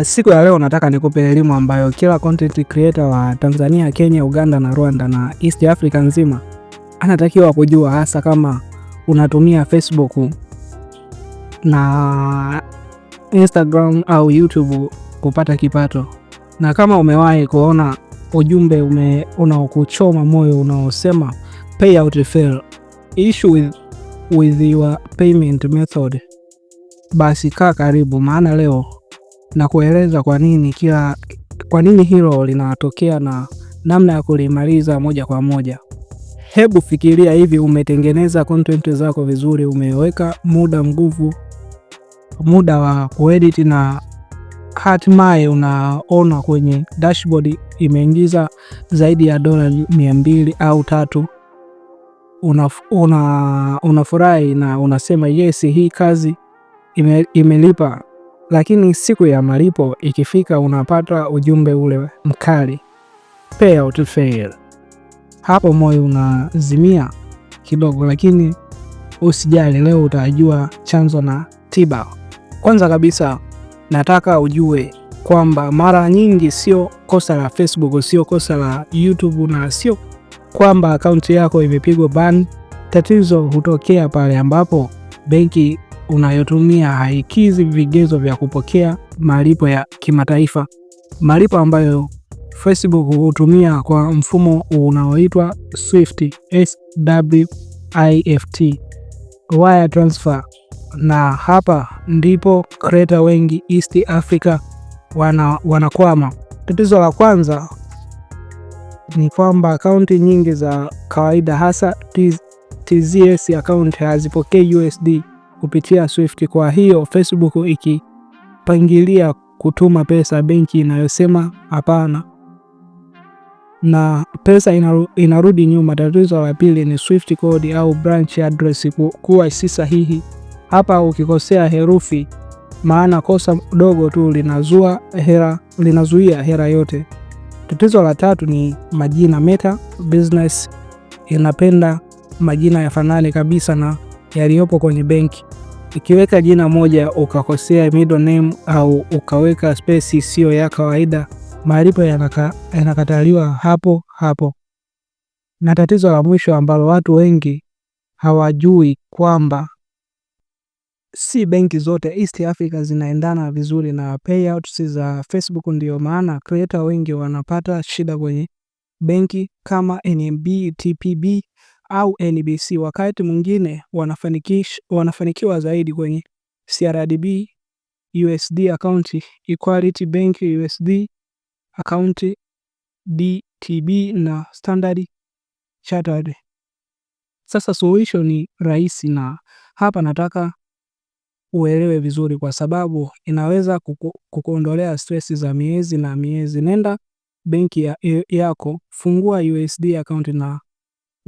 Siku ya leo nataka nikupe elimu ambayo kila content creator wa Tanzania, Kenya, Uganda na Rwanda na East Africa nzima anatakiwa kujua, hasa kama unatumia Facebook na Instagram au YouTube kupata kipato. Na kama umewahi kuona ujumbe unaokuchoma moyo unaosema payout fail, issue with your payment method, basi kaa karibu, maana leo na kueleza kwa nini hilo linatokea na namna ya kulimaliza moja kwa moja. Hebu fikiria hivi, umetengeneza content zako vizuri, umeweka muda wa kuedit na hatimaye unaona kwenye dashboard imeingiza zaidi ya $200 au 300. Unafurahi na unasema yes, hii kazi imelipa. Lakini siku ya malipo ikifika, unapata ujumbe ule mkali, payout fail. Hapo moyo unazimia kidogo, lakini usijali, leo utajua chanzo na tiba. Kwanza kabisa nataka ujue kwamba mara nyingi sio kosa la Facebook, sio kosa la YouTube na sio kwamba akaunti yako imepigwa ban. Tatizo hutokea pale ambapo benki unayotumia haikizi vigezo vya kupokea malipo ya kimataifa, malipo ambayo Facebook hutumia kwa mfumo unaoitwa Swift, SWIFT, wire transfer. Na hapa ndipo creator wengi East Africa wanakwama. Tatizo la kwanza ni kwamba akaunti nyingi za kawaida, hasa TZS account, hazipokei USD kupitia Swift. Kwa hiyo Facebook ikipangilia kutuma pesa, benki inayosema hapana na pesa inarudi nyuma. Tatizo la pili ni Swift code au branch address kuwa si sahihi. Hapa ukikosea herufi, maana kosa dogo tu linazuia hela yote. Tatizo la tatu ni majina. Meta Business inapenda majina yafanane kabisa na yaliyopo kwenye benki. Ikiweka jina moja ukakosea middle name au ukaweka space isiyo ya kawaida, malipo yanakataliwa hapo hapo. Na tatizo la mwisho ambalo watu wengi hawajui kwamba si benki zote East Africa zinaendana vizuri na payouts za Facebook. Ndio maana creator wengi wanapata shida kwenye benki kama NMB, TPB au NBC. Wakati mwingine wanafanikiwa zaidi kwenye CRDB USD account, Equality Bank USD account, DTB na Standard Chartered. Sasa solution ni rahisi, na hapa nataka uelewe vizuri, kwa sababu inaweza kukuondolea stress za miezi na miezi. Nenda benki yako, fungua USD account na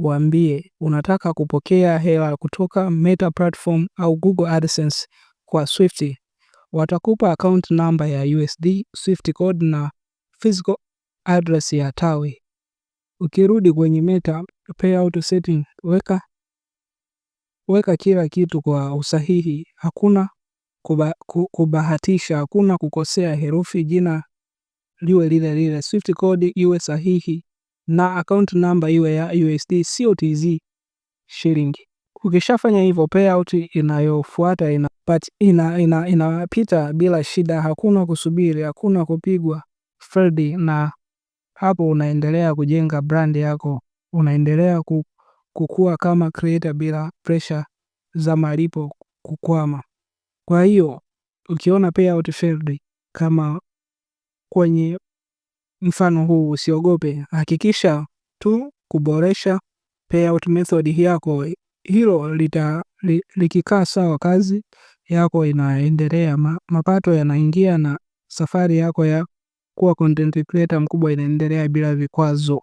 waambie unataka kupokea hela kutoka Meta Platform au Google AdSense kwa Swift. Watakupa account number ya USD, Swift code na physical address ya tawi. Ukirudi kwenye Meta payout setting, weka kila kitu kwa usahihi. Hakuna kubahatisha, hakuna kukosea herufi, jina liwe lile, Swift code iwe sahihi na account number iwe ya USD, sio TZ shilingi. Ukishafanya hivyo, payout inayofuata inapita bila shida. Hakuna kusubiri, hakuna kupigwa failed, na hapo unaendelea kujenga brand yako, unaendelea kukua kama creator bila pressure za malipo kukwama. Kwa hiyo ukiona payout failed kama kwenye mfano huu, usiogope, hakikisha tu kuboresha payout method yako. Hilo likikaa sawa, kazi yako inaendelea, mapato yanaingia na safari yako ya kuwa content creator mkubwa inaendelea bila vikwazo.